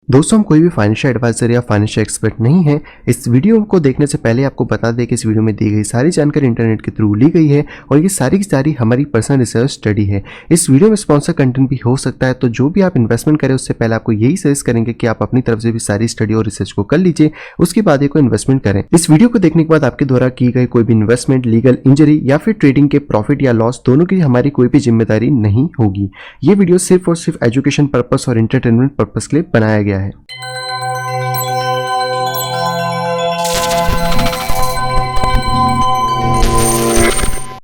दोस्तों, हम कोई भी फाइनेंशियल एडवाइजर या फाइनेंशियल एक्सपर्ट नहीं है। इस वीडियो को देखने से पहले आपको बता दें कि इस वीडियो में दी गई सारी जानकारी इंटरनेट के थ्रू ली गई है और ये सारी की सारी हमारी पर्सनल रिसर्च स्टडी है। इस वीडियो में स्पॉन्सर कंटेंट भी हो सकता है, तो जो भी आप इन्वेस्टमेंट करें उससे पहले आपको यही सजेस्ट करेंगे कि आप अपनी तरफ से भी सारी स्टडी और रिसर्च को कर लीजिए, उसके बाद ही कोई इन्वेस्टमेंट करें। इस वीडियो को देखने के बाद आपके द्वारा की गई कोई भी इन्वेस्टमेंट, लीगल इंजरी या फिर ट्रेडिंग के प्रॉफिट या लॉस दोनों की हमारी कोई भी जिम्मेदारी नहीं होगी। ये वीडियो सिर्फ और सिर्फ एजुकेशन पर्पस और एंटरटेनमेंट पर्पस के लिए बनाया गया है।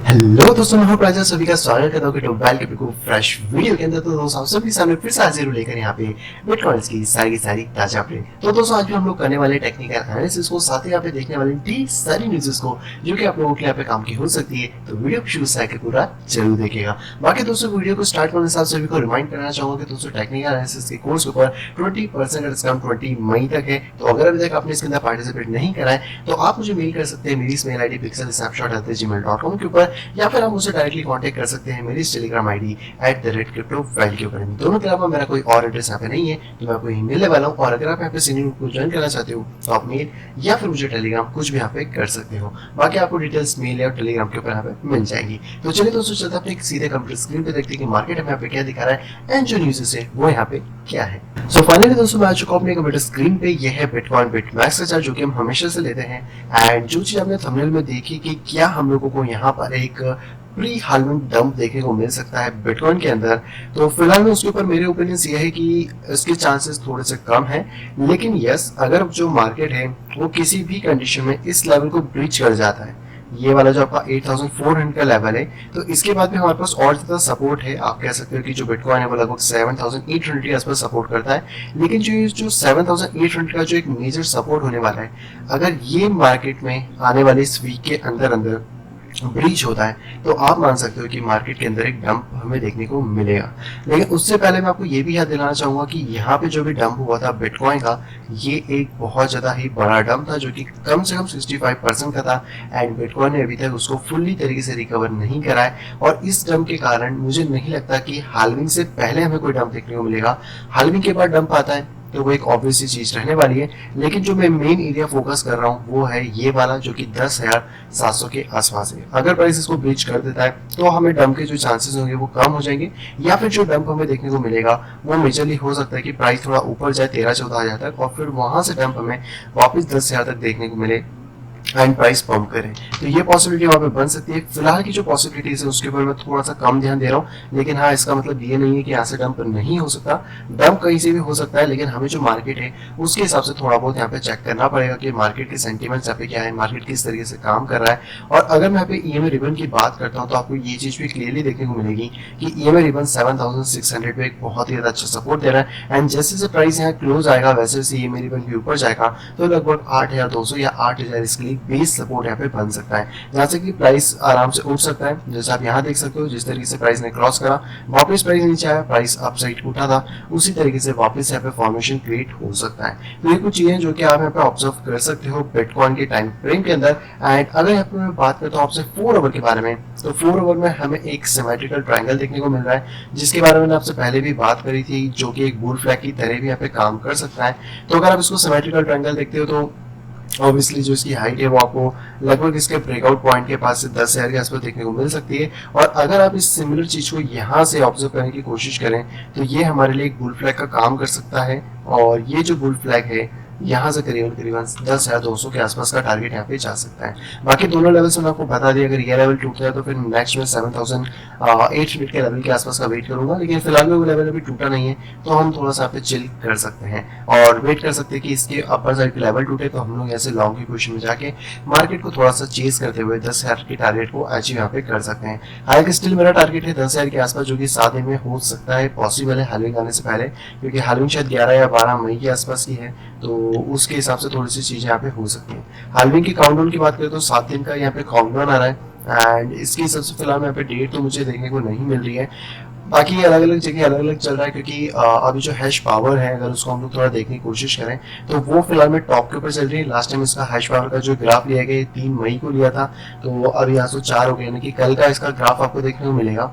हेलो दोस्तों, मैं हूं सभी का स्वागत करता हूं कि टॉप के बिल्कुल फ्रेश वीडियो के अंदर। तो दोस्तों आप सभी सामने फिर से हाजिर लेकर यहाँ पे बिटकॉइंस की सारी ताजा अपडेट। तो दोस्तों आज भी हम लोग करने वाले टेक्निकल एनालिसिस को, साथ ही यहाँ पे देखने वाले ढेर सारी न्यूज़ को जो कि आप लोगों के यहाँ पे काम की हो सकती है। तो वीडियो को शुरू से आकर पूरा जरूर देखिएगा। बाकी दोस्तों वीडियो को स्टार्ट करने से आप सभी को रिमाइंड करना चाहूंगा कि दोस्तों टेक्निकल एनालिसिस के कोर्स के ऊपर 20% डिस्काउंट 20 मई तक है। तो अगर अभी तक आपने इसके अंदर पार्टिसिपेट नहीं करा है तो आप मुझे मेल कर सकते हैं मेरी इस मेल आईडी pixelsnapshot@gmail.com के ऊपर, या फिर आप मुझे डायरेक्टली कांटेक्ट कर सकते हैं मेरी टेलीग्राम आईडी @cryptovalue पर। दोनों के अलावा मेरा कोई और एड्रेस यहाँ पे नहीं है, तो मैं आपको ईमेल मिलने वाला हूँ। और अगर आप यहाँ पे सीनियर ग्रुप को ज्वाइन करना चाहते हो तो आप मेल या फिर मुझे टेलीग्राम कुछ भी यहाँ पे कर सकते हो। बाकी आपको डिटेल्स मेल या टेलीग्राम के ऊपर यहाँ पे मिल जाएंगी। तो चलिए दोस्तों चलते अपने सीधे कंप्यूटर स्क्रीन पे देखते हैं कि मार्केट हमें यहाँ पे क्या दिखा रहा है एंड जो न्यूज़ है वो यहाँ पे क्या है। सो फाइनली दोस्तों मैं आ चुका हूं अपने कंप्यूटर स्क्रीन पे। यह है बिटकॉइन बिटमैक्स का चार्ट, जो कि हम हमेशा से लेते हैं। एंड जो चीज आपने थंबनेल में देखी कि क्या हम लोगों को यहाँ पर एक प्री हाल्विंग डंप देखने को मिल सकता है बिटकॉइन के अंदर, तो फिलहाल में उसके ऊपर मेरे ओपिनियंस ये है कि इसके चांसेस थोड़े से कम है। लेकिन यस, अगर जो मार्केट है वो किसी भी कंडीशन में इस लेवल को ब्रीच कर जाता है, ये वाला जो आपका 8400 का लेवल है, तो इसके बाद भी हमारे पास और ज्यादा सपोर्ट है। आप कह सकते हो कि जो बिटकॉइन है वो लगभग 7800 के आसपास सपोर्ट करता है। लेकिन जो 7800 का जो एक मेजर सपोर्ट होने वाला है, अगर ये मार्केट में आने वाले इस वीक के अंदर ब्रीच होता है तो आप मान सकते हो कि मार्केट के अंदर एक डंप हमें देखने को मिलेगा। लेकिन उससे पहले मैं आपको ये भी याद दिलाना चाहूंगा कि यहाँ पे जो भी डंप हुआ था बिटकॉइन का, ये एक बहुत ज्यादा ही बड़ा डंप था जो कि कम से कम 65% का था। एंड बिटकॉइन ने अभी तक उसको फुल्ली तरीके से रिकवर नहीं करा है। और इस डंप के कारण मुझे नहीं लगता कि हाल्विंग से पहले हमें कोई डंप देखने को मिलेगा। हाल्विंग के बाद डंप आता है तो वो एक ऑब्वियस सी चीज रहने वाली है। लेकिन जो मैं मेन एरिया फोकस कर रहा हूँ वो है ये वाला, जो कि 10,700 के आसपास है। अगर प्राइस इसको ब्रीच कर देता है तो हमें डंप के जो चांसेस होंगे वो कम हो जाएंगे, या फिर जो डंप हमें देखने को मिलेगा वो मेजरली हो सकता है कि प्राइस थोड़ा ऊपर जाए 13-14 हज़ार तक, और फिर वहां से डंप हमें वापस 10,000 तक देखने को मिले एंड प्राइस पंप करें। तो ये पॉसिबिलिटी वहां पे बन सकती है। फिलहाल की जो पॉसिबिलिटीज है उसके ऊपर मैं थोड़ा सा कम ध्यान दे रहा हूँ। लेकिन हाँ, इसका मतलब ये नहीं है कि यहाँ से डंप नहीं हो सकता। डंप कहीं से भी हो सकता है, लेकिन हमें जो मार्केट है उसके हिसाब से थोड़ा बहुत यहाँ पे चेक करना पड़ेगा कि मार्केट के सेंटीमेंट्स यहाँ पे क्या है, मार्केट किस तरीके से काम कर रहा है। और अगर मैं यहाँ पे ईएमए रिबन की बात करता हूँ तो आपको ये चीज भी क्लियरली देखने को मिलेगी कि ईएमए रिबन 7600 पे एक बहुत ही ज्यादा अच्छा सपोर्ट दे रहा है। एंड जैसे जैसे प्राइस यहाँ क्लोज आएगा वैसे वैसे ईएमए रिबन के ऊपर जाएगा, तो लगभग 8200 या 8000 इसके लिए बेस सपोर्ट पे बन सकता है, जहां से कि प्राइस आराम से उठ सकता है। जैसे आप यहाँ देख सकते हो, जिस तरीके से प्राइस ने क्रॉस करा, वापस प्राइस नीचे आया, प्राइस अपसाइड उठा था, उसी तरीके से वापस यहाँ पे फॉर्मेशन क्रिएट हो सकता है। तो ये कुछ चीजें जो कि आप यहाँ पे ऑब्जर्व कर सकते हो बिटकॉइन के टाइम फ्रेम के अंदर। एंड अगर यहाँ पे मैं बात करता हूँ आपसे 4 आवर के बारे में, तो 4 आवर में हमें एक सिमेट्रिकल ट्रायंगल देखने को मिल रहा है, जिसके बारे में मैंने आपसे पहले भी बात करी थी, जो कि एक बुल फ्लैग की तरह भी यहाँ पे काम कर सकता है। तो अगर आप इसको सिमेट्रिकल ट्रायंगल देखते हो तो ऑब्वियसली जो इसकी हाइट है वो आपको लगभग इसके ब्रेकआउट पॉइंट के पास से 10,000 के आसपास देखने को मिल सकती है। और अगर आप इस सिमिलर चीज को यहाँ से ऑब्जर्व करने की कोशिश करें तो ये हमारे लिए एक बुल फ्लैग का काम कर सकता है। और ये जो बुल फ्लैग है यहाँ से करीबन 10,200 के आसपास का टारगेट यहाँ पे जा सकता है। बाकी दोनों लेवल से मैं आपको बता दिया, अगर ये लेवल टूटता है तो फिर नेक्स्ट में 7,800 के लेवल के आसपास का वेट करूंगा। लेकिन फिलहाल में वो लेवल अभी टूटा नहीं है, तो हम थोड़ा सा पे चिल कर सकते हैं और वेट कर सकते हैं कि इसके अपर साइड के लेवल टूटे, तो हम लोग ऐसे लॉन्ग की पोजीशन में जाके मार्केट को थोड़ा सा चेज करते हुए 10,000 के टारगेट को अचीव यहाँ पे कर सकते हैं। हालांकि स्टिल मेरा टारगेट है 10,000 के आसपास, जो कि 7 दिन में हो सकता है, पॉसिबल है हाल्विंग आने से पहले, क्योंकि हाल्विंग शायद 11 या 12 मई के आसपास की है, तो उसके हिसाब से थोड़ी सी चीजें यहाँ पे हो सकती हैं। हाल्विंग की काउंटडाउन की बात करें तो 7 दिन का यहाँ पे काउंटडाउन आ रहा है। एंड इसके हिसाब से फिलहाल यहाँ पे डेट तो मुझे देखने को नहीं मिल रही है। बाकी अलग अलग जगह अलग अलग चल रहा है, क्योंकि अभी जो हैश पावर है अगर उसको हम लोग थोड़ा देखने की कोशिश करें तो वो फिलहाल में टॉप के ऊपर चल रही है। लास्ट टाइम इसका हैश पावर का जो ग्राफ लिया गया 3 मई को लिया था, तो अभी 104 हो गया, यानी कि कल का इसका ग्राफ आपको देखने को मिलेगा।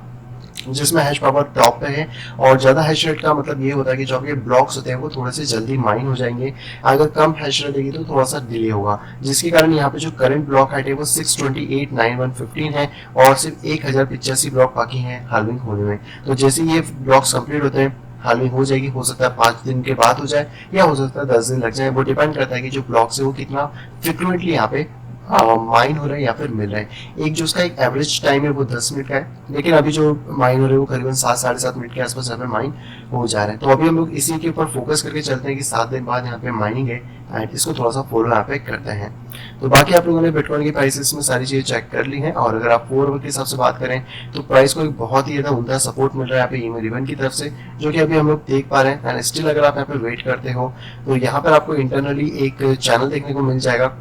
जिसमें हैश पावर टॉप पे है। और ज़्यादा हैश रेट का मतलब ये होता है कि जो आपके ब्लॉक्स होते हैं वो थोड़े से जल्दी माइन हो जाएंगे, अगर कम हैश रेट देगी तो थोड़ा सा डिले होगा, जिसके कारण यहाँ पे जो करंट ब्लॉक हाइट है वो 628,915 है और सिर्फ 1085 ब्लॉक बाकी हैं हाल्विंग होने में। तो जैसे ये ब्लॉक्स कंप्लीट होते हैं हाल्विंग हो जाएगी, हो सकता है 5 दिन के बाद हो जाए या हो सकता है 10 दिन लग जाए, वो डिपेंड करता है कि जो ब्लॉक्स है वो कितना फ्रिक्वेंटली यहाँ पे माइन हो रहा है या फिर मिल रहा है। एक जो उसका एक एवरेज टाइम है वो 10 मिनट का है, लेकिन अभी जो माइन हो रहे हैं वो करीबन 7-7.5 मिनट के आसपास यहाँ पे माइन हो जा रहा है। तो अभी हम लोग इसी के ऊपर फोकस करके चलते हैं कि 7 दिन बाद यहाँ पे माइनिंग है एंड इसको थोड़ा सा फॉलो यहाँ पे करते हैं। तो बाकी आप लोगों ने बिटकॉइन की प्राइसेस में सारी चीजें चेक कर ली हैं, और अगर आप 4 आवर के हिसाब से बात करें तो प्राइस को एक बहुत ही ज्यादा उमदा सपोर्ट मिल रहा है यहाँ पे ईमेल रिबन की तरफ से, जो कि अभी हम लोग देख पा रहे हैं। एंड स्टिल अगर आप यहाँ पे वेट करते हो तो यहाँ पर आपको इंटरनली एक चैनल देखने को मिल जाएगा,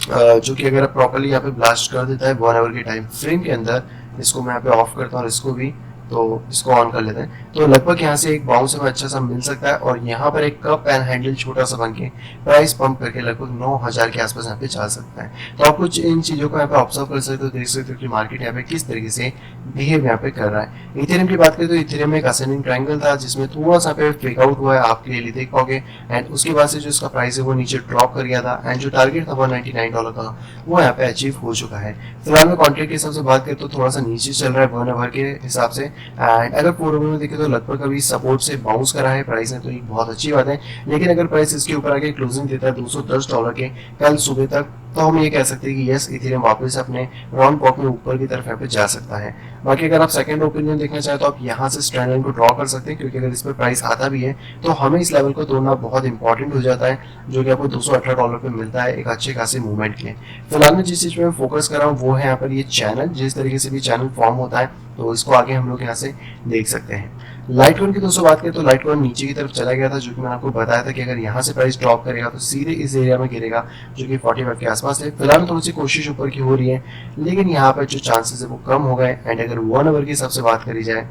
जो कि अगर प्रॉपर्ली यहाँ पे ब्लास्ट कर देता है 1 आवर के टाइम फ्रेम के अंदर। इसको मैं यहाँ पे ऑफ करता हूँ और इसको भी, तो इसको ऑन कर लेते हैं। तो लगभग यहाँ से एक बाउंस हमें अच्छा सा मिल सकता है, और यहाँ पर एक कप एंड हैंडल छोटा सा बन के प्राइस पंप करके लगभग 9,000 के आसपास यहाँ पे जा सकता है। तो आप कुछ इन चीजों को यहाँ पे ऑब्जर्व कर सकते हो, देख सकते हो कि मार्केट यहाँ पे किस तरीके से बिहेव यहाँ पे कर रहा है। इथेरियम की बात करें तो इथेरियम में एक असेंडिंग ट्रायंगल था जिसमें थोड़ा सा पे फेक आउट हुआ है, आप क्लियरली देख पाओगे। एंड उसके बाद से जो इसका प्राइस है वो नीचे ड्रॉप कर गया था, एंड जो टारगेट था $199 का वो यहाँ पे अचीव हो चुका है। फिलहाल में कॉन्ट्रैक्ट के हिसाब से बात करें तो थोड़ा सा नीचे चल रहा है 1 आवर के हिसाब से, एंड अगर 4 आवर में देखें तो लगभग अभी सपोर्ट से बाउंस करा है प्राइस ने, तो ये बहुत अच्छी बात है। लेकिन अगर प्राइस इसके ऊपर आके क्लोजिंग देता है $210 के कल सुबह तक, तो हम ये कह सकते हैं कि यस इथेरियम वापस अपने राउंड पॉक में ऊपर की तरफ यहाँ पे जा सकता है। बाकी अगर आप सेकंड ओपिनियन देखना चाहें तो आप यहाँ से स्ट्रेंड लाइन को ड्रॉ कर सकते हैं, क्योंकि अगर इस पर प्राइस आता भी है तो हमें इस लेवल को तोड़ना बहुत इंपॉर्टेंट हो जाता है, जो कि आपको $218 पे मिलता है एक अच्छे खासे मूवमेंट के लिए। फिलहाल में जिस चीज पे मैं फोकस कर रहा हूँ वो है यहाँ पर ये चैनल, जिस तरीके से भी चैनल फॉर्म होता है तो इसको आगे हम लोग यहाँ से देख सकते हैं। लाइटकॉइन की दोस्तों बात करें तो लाइटकॉइन नीचे की तरफ चला गया था, जो कि मैंने आपको बताया था कि अगर यहाँ से प्राइस ड्रॉप करेगा तो सीधे इस एरिया में गिरेगा, जो कि 45 के आसपास है। फिलहाल थोड़ी सी कोशिश ऊपर की हो रही है, लेकिन यहाँ पर जो चांसेस है वो कम हो गए। एंड अगर 1 आवर के हिसाब से बात करी जाए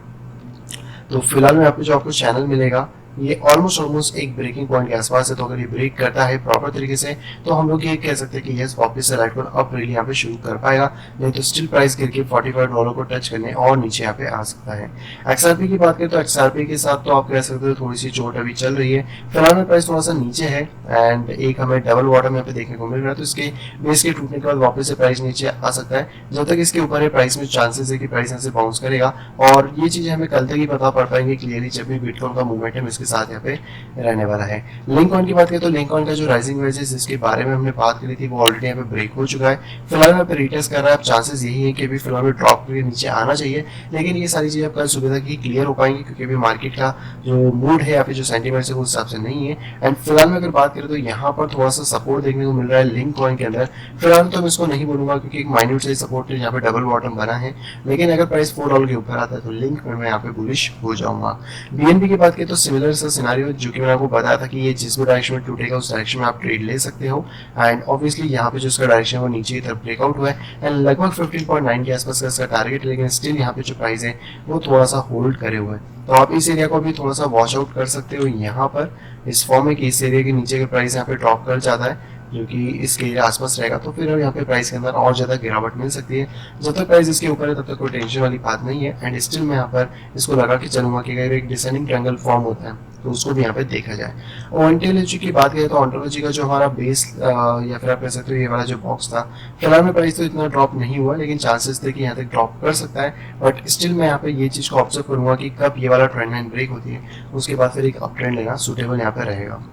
तो फिलहाल में आपको जो आपको चैनल मिलेगा ये ऑलमोस्ट एक ब्रेकिंग पॉइंट के आसपास है। तो अगर ये ब्रेक करता है प्रॉपर तरीके से तो हम लोग ये कह सकते हैं कि यस वापस से लाइटकॉइन अप रैली यहाँ पे शुरू कर पाएगा, नहीं तो स्टिल प्राइस गिर के $45 को टच करने और नीचे यहाँ पे आ सकता है। XRP की बात करें तो XRP के साथ तो आप कह सकते हो थोड़ी सी चोट अभी चल रही है। फिलहाल में प्राइस थोड़ा सा नीचे है एंड एक हमें डबल बॉटम यहाँ पे देखने को मिल रहा है, तो इसके बेस के टूटने के बाद वापस से प्राइस नीचे आ सकता है। जब तक इसके ऊपर है प्राइस में चांसेस है कि प्राइस यहाँ से बाउंस करेगा, और ये चीजें हमें कल तक ही पता पड़ पाएंगे क्लियरली जब भी बिटकॉइन का मूवमेंट इसके साथ यहाँ पे रहने वाला है। लिंकॉइन की बात करें तो लिंकॉइन का जो राइजिंग वेजेस जिसके बारे में हमने बात करी थी वो ऑलरेडी यहाँ पे ब्रेक हो चुका है। फिलहाल यहाँ पे रिटेस्ट कर रहा है, अब चांसेस यही है कि अभी फिलहाल में ड्रॉप करके नीचे आना चाहिए, लेकिन ये सारी चीजें कल सुबह तक ही क्लियर हो पाएंगी, क्योंकि अभी मार्केट का जो मूड है या फिर जो सेंटीमेंट है वो हिसाब से नहीं है। एंड फिलहाल में अगर बात करें तो यहाँ पर थोड़ा सा सपोर्ट देखने को मिल रहा है लिंकॉइन के अंदर। फिलहाल तो मैं इसको नहीं बोलूंगा क्योंकि एक माइन्यूट से सपोर्ट यहाँ पे डबल बॉटम बना है, लेकिन अगर प्राइस $4 के ऊपर आता है तो लिंक में मैं यहाँ पे बुलिश हो जाऊंगा। बीएनबी की बात करें तो सिमिलर सा सिनेरियो, जो कि मैंने आपको बताया था कि ये जिस भी डायरेक्शन में टूटेगा उस डायरेक्शन में आप ट्रेड ले सकते हो। एंड ऑब्वियसली यहाँ पे जो इसका डायरेक्शन है वो नीचे की तरफ ब्रेकआउट हुआ है एंड लगभग 15.9 के आसपास का इसका टारगेट, लेकिन स्टिल यहाँ पे जो प्राइस है वो थोड़ा सा होल्ड करे हुए है। तो आप इस एरिया को भी थोड़ा सा वॉच आउट कर सकते हो यहाँ पर इस फॉर्म में कि इस एरिया के नीचे का प्राइस यहाँ पे ड्रॉप कर जाता है, जो कि इसके आसपास रहेगा, तो फिर यहाँ पे प्राइस के अंदर और ज्यादा गिरावट मिल सकती है। जब तक प्राइस इसके ऊपर है तब तक कोई टेंशन वाली बात नहीं है। एंड स्टिल मैं यहाँ पर इसको लगा के चलूंगा कि अगर एक डिसेंडिंग ट्रायंगल फॉर्म होता है तो उसको भी यहाँ पे देखा जाए। और ओंटोलॉजी की बात करें तो ओंटोलॉजी का जो हमारा बेस या फिर आप कह सकते हो ये वाला जो बॉक्स था, फिलहाल में प्राइस तो इतना ड्रॉप नहीं हुआ, लेकिन चांसेस थे कि यहाँ तक ड्रॉप कर सकता है। बट स्टिल मैं यहाँ पे ये चीज को ऑब्जर्व करूंगा कि कब ये वाला ट्रेंड लाइन ब्रेक होती है, उसके बाद फिर एक अप ट्रेंड लेना सुटेबल यहाँ पे रहेगा।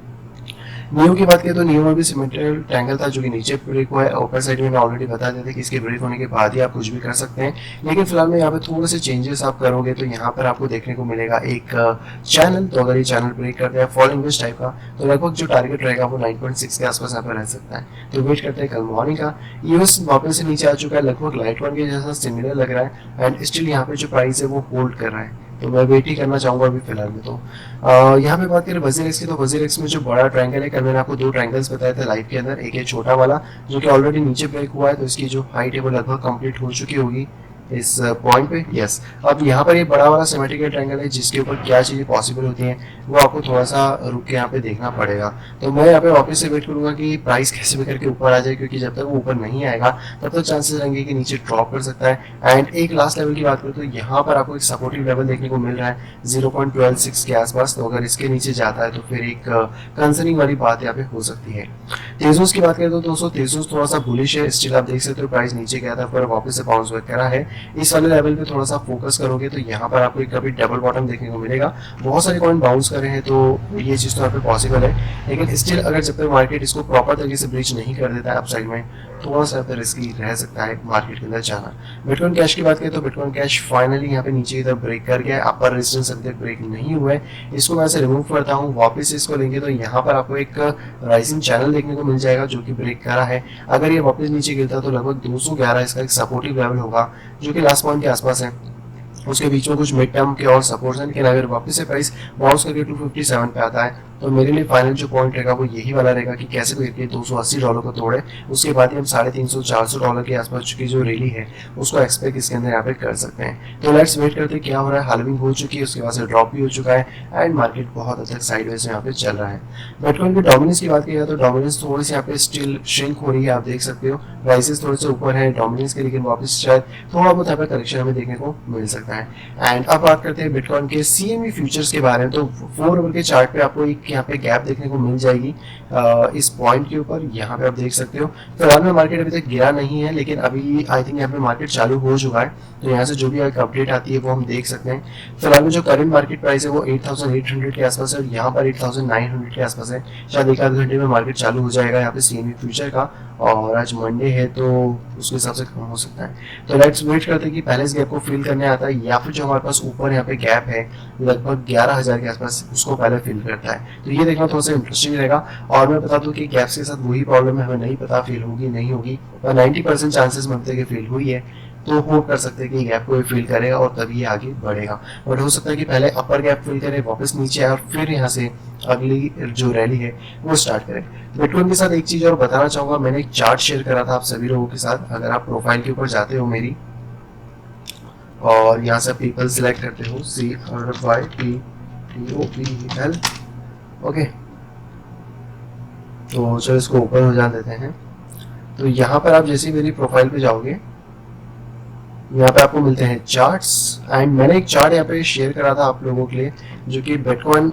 नियो की बात करें तो नियो में भी सिमेट्रिकल ट्रायंगल था जो कि नीचे ब्रेक हुआ है। ऊपर साइड में मैं ऑलरेडी बता दिया था कि इसके ब्रेक होने के बाद ही आप कुछ भी कर सकते हैं, लेकिन फिलहाल में यहाँ पे थोड़े से चेंजेस आप करोगे तो यहाँ पर आपको देखने को मिलेगा एक चैनल। तो अगर ये चैनल ब्रेक करते हैं फॉलोइंग वेज टाइप का, तो लगभग जो टारगेट रहेगा वो 9.6 के आसपास यहाँ पर रह सकता है। तो वेट करते हैं कल मॉर्निंग का। यूएस वापस से नीचे आ चुका है, लगभग लाइटकॉइन के जैसा सिमिलर लग रहा है एंड स्टिल यहाँ पे जो प्राइस है वो होल्ड कर रहा है, तो मैं वेट ही करना चाहूंगा अभी फिलहाल में। तो यहाँ पे बात करें वजीरेक्स की, तो वजीरेक्स में जो बड़ा ट्रायंगल है, कल मैंने आपको 2 ट्रायंगल्स बताए थे लाइव के अंदर। एक है छोटा वाला जो कि ऑलरेडी नीचे ब्रेक हुआ है, तो इसकी जो हाइट है वो लगभग कंप्लीट हो चुकी होगी। इस पॉइंट पे। यस, अब यहाँ पर ये बड़ा वाला सिमेट्रिकल ट्रायंगल है जिसके ऊपर क्या चीज़ें पॉसिबल होती हैं वो आपको थोड़ा सा रुक के यहाँ पे देखना पड़ेगा। तो मैं यहाँ पे वापस से वेट करूंगा कि प्राइस कैसे भी करके ऊपर आ जाए, क्योंकि जब तक वो ऊपर नहीं आएगा तब तक चांसेस रहेंगे कि नीचे ड्रॉप कर सकता है। एंड एक लास्ट लेवल की बात करूँ तो यहाँ पर आपको एक सपोर्टिव लेवल देखने को मिल रहा है 0.126 के आसपास। तो अगर इसके नीचे जाता है तो फिर एक कंसर्निंग वाली बात यहाँ पे हो सकती है। तेजोस की बात करें तो दोस्तों तेजोस थोड़ा सा बुलिश है, स्टिल आप देख सकते हो प्राइस नीचे गया था पर वापस से बाउंस बैक करा है। इस वाले लेवल पे थोड़ा सा फोकस करोगे तो यहाँ पर आपको कभी डबल बॉटम देखने को मिलेगा। बहुत सारे कॉइन बाउंस कर रहे हैं तो ये चीज़ तो यहाँ पे पॉसिबल है, लेकिन स्टिल अगर जब तक मार्केट इसको प्रॉपर तरीके से ब्रीच नहीं कर देता है अपसाइड में, थोड़ा सा रिस्की रह सकता है मार्केट के अंदर जाना। बिटकॉइन कैश की बात करें तो बिटकॉइन कैश फाइनली यहाँ पे नीचे की तरफ ब्रेक कर गया है, अपर रेजिस्टेंस अभी तक ब्रेक नहीं हुआ है। इसको मैं से रिमूव करता हूँ, वापस इसको लेंगे तो यहाँ पर आपको एक राइजिंग चैनल देखने को मिल जाएगा जो कि ब्रेक करा है। अगर ये वापस नीचे गिरता तो लगभग 211 इसका एक सपोर्टिव लेवल होगा जो कि लास्ट पॉइंट के आसपास है। उसके बीच में कुछ मिड टर्म के और सपोर्ट्स हैं, लेकिन अगर वापस से प्राइस बाउंस करके 257 पे आता है तो मेरे लिए फाइनल जो पॉइंट रहेगा वो यही वाला रहेगा कि कैसे भी करके $280 को तोड़े। उसके बाद ही हम $350-400 के आसपास की जो रैली है उसको एक्सपेक्ट इसके अंदर यहाँ पे कर सकते हैं। तो लेट्स वेट करते हैं क्या हो रहा है। हालविंग हो चुकी है, उसके बाद से ड्रॉप भी हो चुका है एंड मार्केट बहुत हद तक साइडवेज में यहाँ पे चल रहा है। बिटकॉइन की डोमिनेंस की बात किया तो डोमिनेंस थोड़ी सी यहाँ पे स्टिल श्रिंक हो रही है, आप देख सकते हो प्राइसेस थोड़े से ऊपर है डोमिनेंस के, लेकिन वापस शायद थोड़ा बहुत यहाँ पे करेक्शन हमें देखने को मिल सकता है। एंड अब बात करते हैं बिटकॉइन के CME फ्यूचर्स के बारे में। तो 4 आवर के चार्ट पे आपको एक यहाँ पे गैप देखने को मिल जाएगी इस पॉइंट के ऊपर, यहाँ पे आप देख सकते हो। फिलहाल में मार्केट अभी तक गिरा नहीं है, लेकिन अभी आई थिंक यहाँ पे मार्केट चालू हो चुका है, तो यहाँ से जो भी एक अपडेट आती है वो हम देख सकते हैं। फिलहाल में जो करंट मार्केट प्राइस है वो 8,800 के आसपास है और यहाँ पर 8,900 के आसपास है। शायद एक आध घंटे में मार्केट चालू हो जाएगा यहाँ पे CME फ्यूचर का, और आज मंडे है तो उसके हिसाब से कम हो सकता है। तो लेट्स वेट करते हैं कि पहले इस गैप को फिल करने आता है या फिर जो हमारे पास ऊपर यहाँ पे गैप है लगभग 11,000 के आसपास उसको पहले फिल करता है। तो ये देखना थोड़ा सा इंटरेस्टिंग रहेगा। और मैं बता दूं कि गैप्स के साथ वही प्रॉब्लम है, हमें नहीं पता फिल होगी नहीं होगी, पर 90% चांसेस बनते हैं कि फिल हुई है, तो होप कर सकते हैं कि गैप को फिल करेगा और तभी ये आगे बढ़ेगा। बट हो सकता है कि पहले अपर गैप फिल करे, वापस नीचे आए और फिर यहाँ से अगली जो रैली है वो स्टार्ट करें। बिटकॉइन के साथ एक चीज और बताना चाहूंगा, मैंने एक चार्ट शेयर करा था आप सभी लोगों के साथ। अगर आप प्रोफाइल के ऊपर जाते हो मेरी और यहाँ से पीपल सिलेक्ट करते हो CRYPTOPL, ओके, तो चलो इसको ऊपर हो जाने देते हैं। तो यहाँ पर आप जैसे मेरी प्रोफाइल पे जाओगे यहाँ पे आपको मिलते हैं चार्ट्स, एंड मैंने एक चार्ट यहाँ पे शेयर करा था आप लोगों के लिए जो कि बिटकॉइन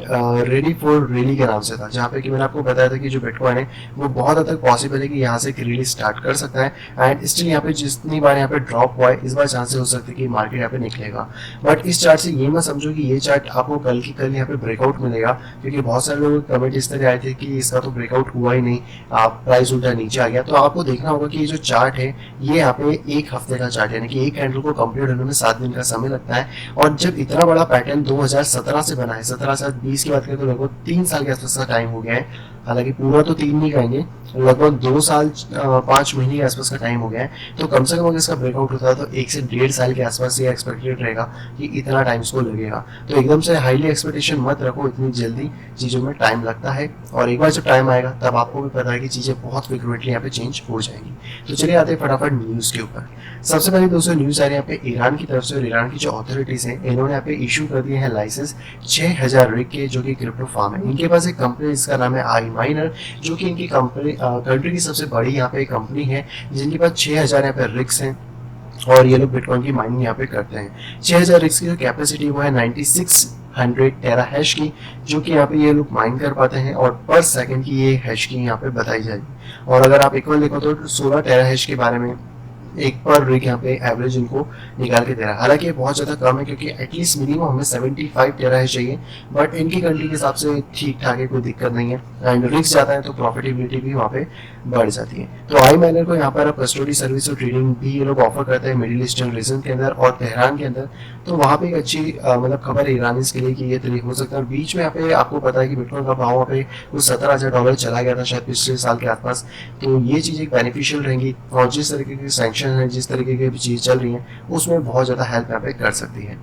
रेडी फॉर रैली के नाम से था, जहाँ पे कि मैंने आपको बताया था कि जो बिटकॉइन है वो बहुत हद तक पॉसिबल है कि यहाँ से एक रैली स्टार्ट कर सकता है। एंड स्टिल यहाँ पे जितनी बार यहाँ पे ड्रॉप हुआ है इस बार चांसेस हो सकते हैं कि मार्केट यहाँ पे निकलेगा। बट इस चार्ट से ये मत समझो कि ये चार्ट आपको कल की कल यहाँ पे ब्रेकआउट मिलेगा, क्योंकि बहुत सारे लोग कमेंट इस तरह आए थे कि इसका तो ब्रेकआउट हुआ ही नहीं, आप प्राइस उल्टा नीचे आ गया। तो आपको देखना होगा कि ये जो चार्ट है ये यहाँ पे एक हफ्ते का चार्ट है, यानी कि एक कैंडल को कंप्लीट होने में 7 दिन का समय लगता है। और जब इतना बड़ा पैटर्न 2017 से बना है, 17 से 20 की बात करें तो लगभग 3 साल के आसपास का टाइम हो गया है। हालांकि पूरा तो 3 नहीं कहेंगे, लगभग 2 साल 5 महीने के आसपास का टाइम हो गया है। तो कम से कम अगर इसका ब्रेकआउट होता है तो 1 से 1.5 साल के आसपास ये एक्सपेक्टेड रहेगा कि इतना टाइम इसको लगेगा। तो एकदम से हाईली एक्सपेक्टेशन मत रखो, इतनी जल्दी चीज़ों में टाइम लगता है, और एक बार जब टाइम आएगा तब आपको भी पता है कि चीज़ें बहुत फ्रिक्वेंटली यहाँ पे चेंज हो जाएंगी। तो चलिए आते हैं फटाफट न्यूज़ के ऊपर। सबसे पहले दोस्तों न्यूज़ आ रही है यहाँ पे ईरान की तरफ से, और ईरान की जो अथॉरिटीज़ हैं इन्होंने यहाँ पे इशू कर दिए हैं लाइसेंस 6,000 रिग के, जो कि क्रिप्टो फार्म है। इनके पास एक कंपनी जिसका नाम है आई माइनर, जो कि इनकी कंपनी कंट्री की सबसे बड़ी यहाँ पे कंपनी है, जिनके पास 6,000 यहाँ पे रिग्स हैं और ये लोग बिटकॉइन की माइनिंग यहाँ पे करते हैं। 6,000 रिग्स की जो कैपेसिटी वो है 9600 टेरा हैश की, जो कि यहाँ पे ये लोग माइन कर पाते हैं, और पर सेकंड की ये हैश की यहाँ पे बताई जाएगी। और अगर आप इक्वल देखो तो 16 टेरा हैश के बारे में एक पर रिग यहाँ पे एवरेज इनको निकाल के दे रहा है। हालांकि ये बहुत ज़्यादा कम है, क्योंकि एटलीस्ट मिनिमम हमें 75 टेरा है चाहिए, बट इनकी कंट्री के हिसाब से ठीक ठाक है, कोई दिक्कत नहीं है। एंड रिस्क जाता है तो प्रॉफिटेबिलिटी भी वहाँ पे बढ़ जाती है। तो आई माइनर को यहाँ पर अब कस्टडी सर्विस और ट्रेडिंग भी ये लोग ऑफर करते हैं मिडिल ईस्टर्न रीजन के अंदर और तेहरान के अंदर। तो वहाँ पे एक अच्छी मतलब खबर है ईरानीज के लिए कि ये तरीक हो सकता है। और बीच में यहाँ पे आपको पता है कि बिटकॉइन का भाव वहाँ पे कुछ $17,000 चला गया था शायद पिछले साल के आसपास। तो ये चीज़ एक बेनिफिशियल रहेंगी, और जिस तरीके की सैंक्शन है, जिस तरीके की चीज़ चल रही है, उसमें बहुत ज़्यादा हेल्प यहाँ पे कर सकती है।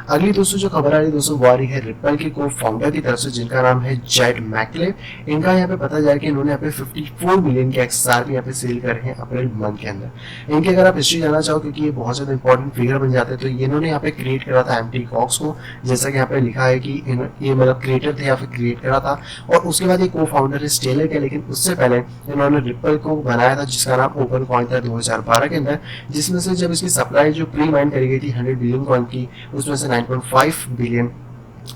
अगली दोस्तों जो खबर आ रही है दोस्तों वो आ रही है रिपल के को फाउंडर की तरफ से, जिनका नाम है जेड मैकले। इनका यहाँ पे पता चला कि इन्होंने यहाँ पे 54 मिलियन के XRP यहाँ पे सेल करे हैं अप्रैल मंथ के अंदर। इनके अगर आप हिस्ट्री जानना चाहो, क्योंकि ये बहुत ज्यादा इंपॉर्टेंट फिगर बन जाते हैं, तो ये इन्होंने यहाँ पे क्रिएट करा था एम्प्टी कॉक्स को, जैसा कि यहाँ पे लिखा है कि ये मतलब क्रिएटर थे या फिर क्रिएट करा था। और उसके बाद ये को फाउंडर है स्टेलर के, लेकिन उससे पहले इन्होंने रिपल को बनाया था जिसका नाम ओपन कॉइन था 2012 के अंदर, जिसमें से जब इसकी सप्लाई जो प्री माइन करी गई थी 100 बिलियन कॉइन की, उसमें से 9.5 बिलियन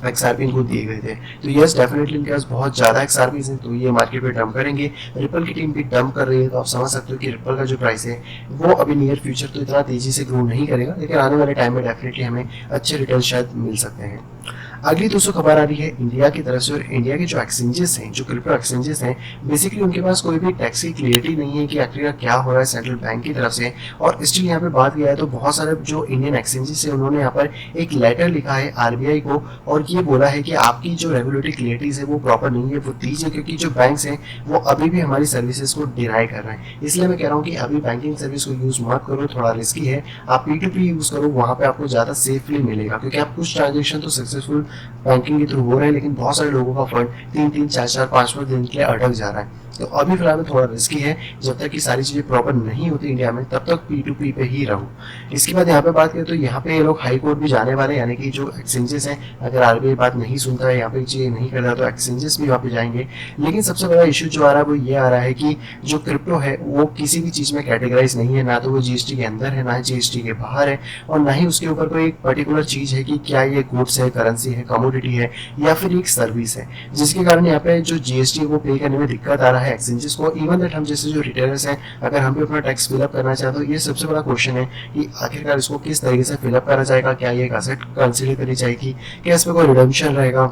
XRP इनको दिए गए थे। तो यस डेफिनेटली इनके पास बहुत ज्यादा XRP हैं, तो ये मार्केट पे डंप करेंगे। रिपल की टीम भी डंप कर रही है, तो आप समझ सकते हो कि रिपल का जो प्राइस है वो अभी नियर फ्यूचर तो इतना तेजी से ग्रो नहीं करेगा, लेकिन आने वाले टाइम में डेफिनेटली हमें अच्छे रिटर्न शायद मिल सकते हैं। अगली दोस्तों खबर आ रही है इंडिया की तरफ से, और इंडिया के जो एक्सचेंजेस हैं, जो क्रिप्टो एक्सचेंजेस हैं, बेसिकली उनके पास कोई भी टैक्स की क्लियरिटी नहीं है कि आखिर क्या हो रहा है सेंट्रल बैंक की तरफ से। और स्टिल यहाँ पे बात किया है तो बहुत सारे जो इंडियन एक्सचेंजेस है उन्होंने यहाँ पर एक लेटर लिखा है RBI को, और ये बोला है कि आपकी जो रेगुलेटरी क्लियरिटीज है वो प्रॉपर नहीं है, वो दीजिए, क्योंकि जो बैंक्स हैं वो अभी भी हमारी सर्विसेज को डिनाई कर रहे हैं। इसलिए मैं कह रहा हूँ कि अभी बैंकिंग सर्विस को यूज मत करो, थोड़ा रिस्की है। आप P2P यूज करो, वहां पे आपको ज्यादा सेफली मिलेगा, क्योंकि आप कुछ ट्रांजेक्शन तो सक्सेसफुल बैंकिंग के थ्रू हो रहे हैं, लेकिन बहुत सारे लोगों का फंड 3-3, 4-4, 5-5 दिन के लिए अटक जा रहा है। तो अभी फिलहाल में थोड़ा रिस्की है, जब तक कि सारी चीजें प्रॉपर नहीं होती इंडिया में तब तक P2P पे ही रहो। इसके बाद यहाँ पे बात करें तो यहाँ पे ये लोग हाई कोर्ट भी जाने वाले हैं, यानी कि जो एक्सचेंजेस हैं, अगर RBI बात नहीं सुनता है, यहाँ पे चीजें नहीं करता, तो एक्सचेंजेस भी वहाँ पे जाएंगे। लेकिन सबसे बड़ा इश्यू जो आ रहा है वो ये आ रहा है कि जो क्रिप्टो है वो किसी भी चीज में कैटेगराइज नहीं है, ना तो वो GST के अंदर है, ना ही GST के बाहर है, और ना ही उसके ऊपर कोई एक पर्टिकुलर चीज है कि क्या ये गुड्स है, करेंसी है, कमोडिटी है, या फिर एक सर्विस है, जिसके कारण यहाँ पे जो GST को पे करने में दिक्कत आ रहा है एक्सचेंजेस को। इवन दैट हम जैसे जो रिटेलर्स हैं, अगर हम भी अपना टैक्स फिलअप करना चाहते हो, ये सबसे बड़ा क्वेश्चन है कि आखिरकार इसको किस तरीके से फिलअप करा जाएगा, क्या ये एक असेट कंसीडर करी जाएगी, क्या इसमें कोई रिडेम्पशन रहेगा,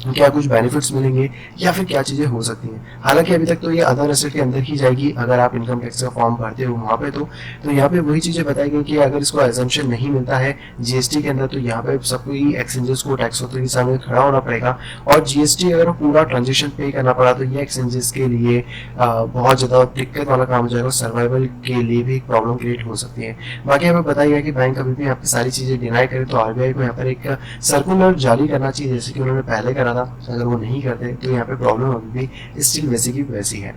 क्या कुछ बेनिफिट्स मिलेंगे, या फिर क्या चीजें हो सकती हैं। हालांकि अभी तक तो ये अदर एसेट के अंदर ही जाएगी अगर आप इनकम टैक्स का फॉर्म भरते हो वहाँ पे, तो यहाँ पे वही चीजें बताई गई कि अगर इसको एजम्पशन नहीं मिलता है GST के अंदर, तो यहाँ पे सबको ही एक्सचेंजेस को टैक्स ऑथोरिटी के सामने खड़ा होना पड़ेगा, और GST अगर पूरा ट्रांजेक्शन पे करना पड़ा तो ये एक्सचेंजेस के लिए बहुत ज्यादा दिक्कत वाला काम हो जाएगा, सर्वाइवल के लिए भी प्रॉब्लम क्रिएट हो सकती है। बाकी हमें बताया गया कि बैंक अभी भी यहाँ पे सारी चीजें डिनाई करे, तो RBI को यहाँ पर एक सर्कुलर जारी करना चाहिए, जैसे कि उन्होंने पहले करा था। अगर वो नहीं करते तो यहाँ पे प्रॉब्लम अभी भी स्टिल वैसी की वैसी है।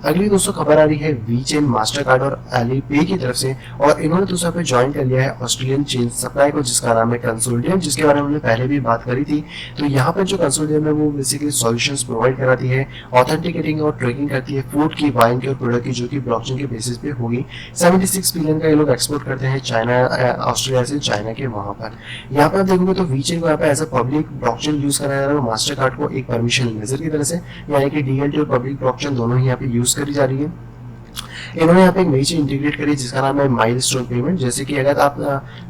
अगली दोस्तों खबर आ रही है वीचेन, मास्टर कार्ड और एलीपे की तरफ से, और इन्होंने दोस्तों यहाँ पे ज्वाइन कर लिया है ऑस्ट्रेलियन चेन सप्लाई को, जिसका नाम है कंसोर्टियम, जिसके बारे में हमने पहले भी बात करी थी। तो यहाँ पर जो कंसोर्टियम है वो बेसिकली सॉल्यूशंस प्रोवाइड कराती है, ऑथेंटिकेटिंग और ट्रैकिंग करती है फूड की, वाइन की और प्रोडक्ट की, जो कि ब्लॉकचेन के बेसिस पे होगी। 76 बिलियन का ये लोग एक्सपोर्ट करते हैं चाइना, ऑस्ट्रेलिया से चाइना के वहां पर। यहाँ पे आप देखोगे तो वीचेन को यहाँ पे as a public blockchain use कराया जा रहा है, मास्टर कार्ड को एक परमिशन लेजर की तरह से, यानी कि DLT और पब्लिक ब्लॉकचेन दोनों ही यहाँ पे यूज करी जा रही है। इन्होंने यहाँ पे एक नई चीज इंटीग्रेट करी जिसका नाम है माइलस्टोन पेमेंट, जैसे कि अगर आप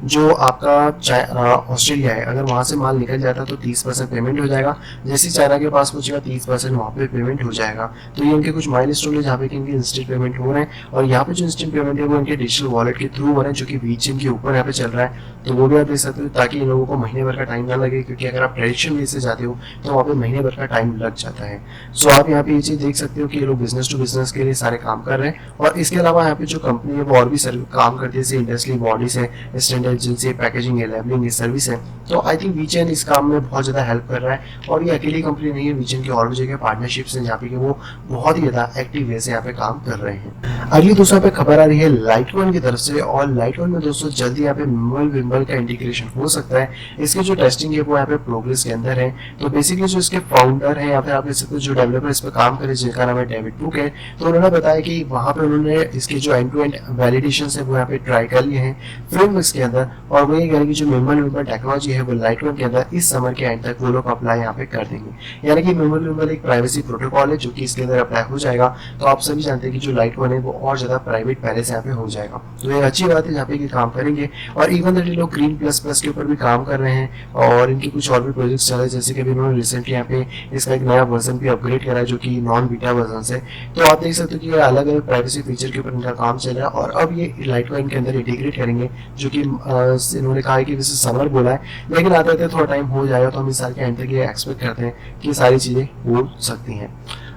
जो आपका ऑस्ट्रेलिया है, अगर वहां से माल निकल जाता है तो 30% पेमेंट हो जाएगा, जैसे चाइना के पास पहुंचेगा 30% वहाँ पे पेमेंट हो जाएगा। तो ये इनके कुछ माइलस्टोन है जहाँ पे इनके इंस्टेंट पेमेंट हो रहे हैं, और यहाँ पे जो इंस्टेंट पेमेंट है वो इनके डिजिटल वॉलेट के थ्रू हो रहे हैं, जो कि वीचेन के ऊपर यहाँ पे चल रहा है। तो वो भी आप देख सकते हो, ताकि इन लोगों को महीने भर का टाइम ना लगे, क्योंकि अगर आप ट्रेडिशनल वे से जाते हो तो वहाँ पे महीने भर का टाइम लग जाता है। सो आप यहाँ पे ये चीज देख सकते हो कि ये लोग बिजनेस टू बिजनेस के लिए सारे काम कर रहे हैं, और इसके अलावा यहाँ पे जो कंपनी है वो और भी काम करती है, जैसे इंडस्ट्री बॉडीज है, स्टैंडर्ड एजेंसी, पैकेजिंग है, लेबलिंग है, सर्विस है। तो आई थिंक वीचेन इस काम में बहुत ज्यादा हेल्प कर रहा है, और ये अकेली कंपनी नहीं है, वीचेन की और भी जगह पार्टनरशिप्स हैं जहाँ पे वो बहुत ही ज्यादा एक्टिव वे से यहाँ पे काम कर रहे हैं। अगली दोस्तों पे खबर आ रही है लाइटकॉइन की तरफ से, और लाइटकॉइन में दोस्तों जल्दी यहाँ पे विम्बल का इंटीग्रेशन हो सकता है। इसकी जो टेस्टिंग है वो यहाँ पे प्रोग्रेस के अंदर है। तो बेसिकली जो इसके फाउंडर है या फिर आप इसको जो डेवलपर इस पर काम करे, जिनका नाम है डेविड बुक है, तो उन्होंने बताया कि वहाँ पे उन्होंने इसके जो एंड टू एंड वैलिडेशन है वो यहाँ पे ट्राई कर लिए हैं फ्रेमवर्क्स के अंदर, और वही यानी कि जो मिम्बल टेक्नोलॉजी है वो लाइटकॉइन के अंदर इस समर के एंड तक वो लोग अप्लाई यहाँ पे कर देंगे। यानी कि मिम्बल एक प्राइवेसी प्रोटोकॉल है जो कि इसके अंदर अप्लाई हो जाएगा। तो आप सभी जानते हैं कि जो लाइटकॉइन है वो और ज्यादा प्राइवेट पहले से यहाँ पे हो जाएगा। तो ये अच्छी बात है यहाँ पे काम करेंगे, और इवन दैट लोग ग्रीन प्लस के ऊपर भी काम कर रहे हैं, और इनके कुछ और भी प्रोजेक्ट्स चल रहे हैं, जैसे कि उन्होंने रिसेंटली यहाँ पे इसका एक नया वर्जन भी अपग्रेड करा है जो कि नॉन बीटा वर्जन से। तो आप देख सकते हो कि अलग अलग प्राइवेसी फीचर के ऊपर इनका काम चल रहा है, और अब ये लाइटकॉइन के अंदर इंटीग्रेट करेंगे, जो कि इन्होंने कहा है कि वैसे समर बोला है, लेकिन आते आते थोड़ा टाइम हो जाएगा। तो हम इस साल के एंड तक ये एक्सपेक्ट करते हैं कि सारी चीजें हो सकती हैं।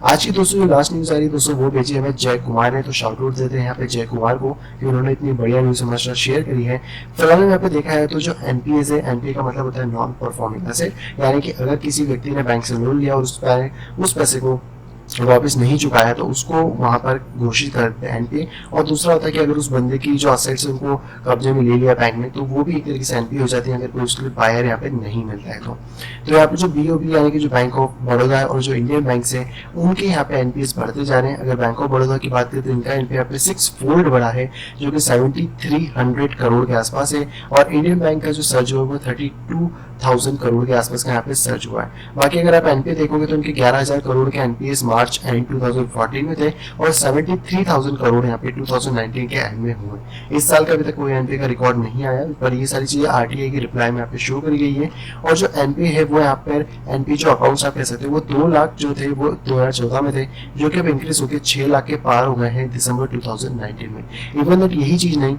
आज की दोस्तों जो लास्ट न्यूज आ रही है दोस्तों वो भेजी हमें जय कुमार ने, तो शाउट आउट देते हैं यहाँ पे जय कुमार को कि उन्होंने इतनी बढ़िया न्यूज हमारे साथ शेयर करी है। फिलहाल यहाँ पे देखा है तो जो एनपीए है, एनपीए का मतलब होता है नॉन परफॉर्मिंग एसेट, यानी कि अगर किसी व्यक्ति ने बैंक से लोन लिया और उस पैसे को वापस नहीं चुकाया तो उसको वहां पर घोषित कर देते हैं एनपीए। और दूसरा होता है कि अगर उस बंदे की जो असेट्स है उनको कब्जे में ले लिया बैंक ने तो वो भी एक तरीके से एनपीए हो जाती है, अगर कोई उसके लिए बायर यहाँ पे नहीं मिलता है तो यहाँ पे जो बीओबी यानी कि जो बैंक ऑफ बड़ौदा है और जो इंडियन बैंक है उनके यहाँ पे एनपीएस बढ़ते जा रहे हैं। अगर बैंक ऑफ बड़ौदा की बात करें तो इनका एनपीए यहाँ पे 6 फोल्ड बढ़ा है जो कि 7300 करोड़ के आसपास है, और इंडियन बैंक का जो सर्ज हुआ वो 32,000 करोड़ के आसपास का यहाँ पे सर्ज हुआ है। बाकी अगर आप एनपीए देखोगे तो उनके 11,000 करोड़ के एनपीएस मार्च एंड 2014 में थे और 73,000 करोड़ यहाँ पे 2019 के एंड में हुए। इस साल का अभी तक कोई एनपीए का रिकॉर्ड नहीं आया, पर ये सारी चीजें आरटीआई की रिप्लाई में यहाँ पे शो करी गई है। और जो एनपीए है वो यहाँ पर एनपीए जो अकाउंट्स आप कह सकते हो वो 2 लाख जो थे वो 2014 में थे, जो कि अब इंक्रीज होकर 6 लाख के पार हो गए हैं दिसंबर 2019 में। इवन दैट यही चीज नहीं,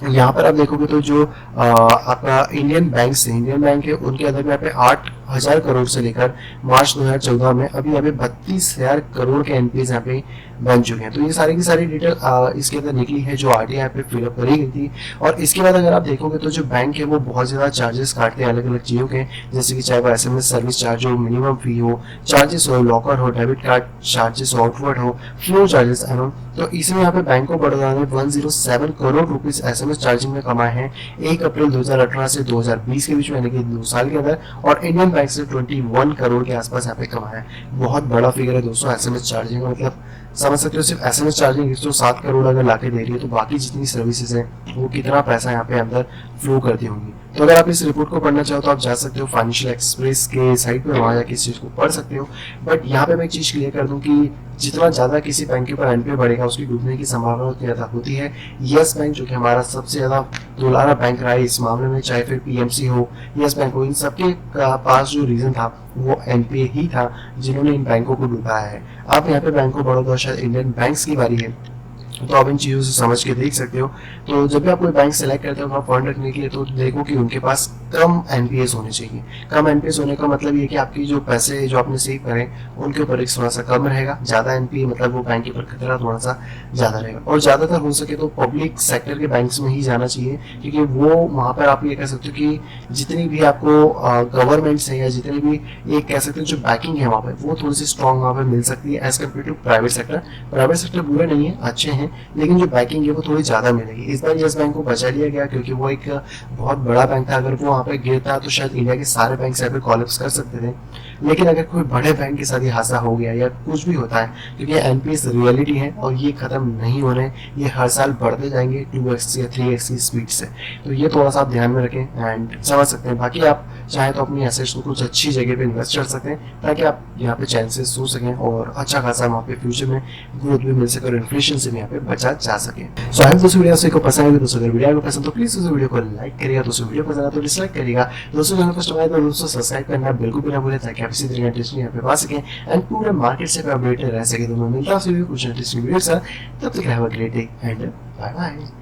यहाँ पर आप देखोगे तो जो आपका इंडियन बैंक है उनके अंदर में यहाँ पे 8,000 करोड़ से लेकर मार्च 2014 में अभी यहाँ पे 32,000 करोड़ के एनपीएस यहाँ पे बन चुके हैं। तो ये सारी की सारी डिटेल इसके अंदर निकली है जो आरटीआई यहाँ पे फिलअप करी गई थी। और इसके बाद अगर आप देखोगे तो जो बैंक है वो बहुत ज्यादा चार्जेस काटते हैं अलग अलग चीजों के, जैसे कि चाहे वो एसएमएस सर्विस चार्ज हो, मिनिमम फी हो, चार्जेस हो, लॉकर हो, डेबिट कार्ड चार्जेस आउटवर्ड हो, फ्लो चार्जेस एंड। तो इसमें यहाँ पे बैंक ऑफ बड़ौदा ने 107 करोड़ रुपीस एसएमएस चार्जिंग में कमाए हैं 1 अप्रैल 2018 से 2020 के बीच में, यानी कि 2 साल के अंदर। और इंडियन बैंक से 21 करोड़ के आसपास यहाँ पे कमाया है। बहुत बड़ा फिगर है दोस्तों एसएमएस चार्जिंग का, मतलब समझ सकते हो सिर्फ एसएमएस चार्जिंग 107 करोड़ अगर लाके दे रही है तो बाकी जितनी सर्विसेज है वो कितना पैसा यहाँ पे अंदर फ्लो करती होंगी। तो अगर आप इस रिपोर्ट को पढ़ना चाहो तो आप जा सकते हो फाइनेंशियल एक्सप्रेस के साइट पे, वहां जाके इस चीज को पढ़ सकते हो। बट यहाँ पे मैं एक चीज क्लियर कर दूं कि जितना ज्यादा किसी बैंक के ऊपर एनपीए बढ़ेगा उसकी डूबने की संभावना उतनी ज्यादा होती है। यस बैंक जो कि हमारा सबसे ज्यादा दुलारा बैंक रहा है इस मामले में, चाहे फिर पीएमसी हो, यस बैंक हो, इन सबके पास जो रीजन था वो एनपीए ही था जिन्होंने इन बैंकों को डुबाया है। अब यहाँ पे बैंक ऑफ बड़ौदा शायद इंडियन बैंक्स की बारी है, तो आप इन चीजों से समझ के देख सकते हो। तो जब भी आप कोई बैंक सेलेक्ट करते हो फंड रखने के लिए तो देखो कि उनके पास कम एनपीएस होने चाहिए। कम एनपीएस होने का मतलब ये कि आपकी जो पैसे जो आपने सेव करें उनके ऊपर रिस्क थोड़ा सा कम रहेगा। ज्यादा एनपीए मतलब वो बैंक के ऊपर खतरा थोड़ा सा ज्यादा रहेगा। और ज्यादातर हो सके तो पब्लिक सेक्टर के बैंक्स में ही जाना चाहिए, क्योंकि वो वहां पर आप ये कह सकते हो कि जितनी भी आपको गवर्नमेंट्स है या जितनी भी ये कह सकते हो जो बैकिंग है वहाँ पर वो थोड़ी सी स्ट्रॉन्ग वहाँ पर मिल सकती है as compare to private sector. Private sector बुरा नहीं है, अच्छे हैं, लेकिन जो बैंकिंग है वो थोड़ी ज्यादा मिलेगी। इस बार यस बैंक को बचा लिया गया क्योंकि वो एक बहुत बड़ा बैंक था। अगर वो वहां पे गिरता तो शायद इंडिया के सारे बैंक यहाँ पे कॉलेप्स कर सकते थे। लेकिन अगर कोई बड़े बैंक के साथ ये हादसा हो गया या कुछ भी होता है, क्योंकि एनपीएस रियलिटी है और ये खत्म नहीं होने, ये हर साल बढ़ते जाएंगे 2x या 3x की स्पीड से। तो ये थोड़ा सा आप ध्यान में रखें एंड समझ सकते हैं। बाकी आप चाहे तो अपनी एसेट्स को कुछ अच्छी जगह पे इन्वेस्ट कर सकते हैं ताकि आप यहाँ पे चैन से सो सकें और अच्छा खासा वहाँ पे फ्यूचर में ग्रोथ भी मिल सके और इन्फ्लेशन से भी यहाँ पे बचा जा सके। सो आई दोस्तों वीडियो को पसंद है दोस्तों, अगर वीडियो को पसंद तो प्लीज उस वीडियो को लाइक करिएगा, दोस्तों वीडियो पसंद है तो डिसलाइक करिएगा, दोस्तों चैनल को दोस्तों सब्सक्राइब करना बिल्कुल भी ना भूलें ताकि आप इसी तरह इंटरेस्टिंग यहाँ पे पा सकें एंड पूरे मार्केट से अपडेटेड रह सके। तो मैं मिलता हूँ कुछ इंटरेस्टिंग वीडियो के साथ, तब तक have a great day and bye bye.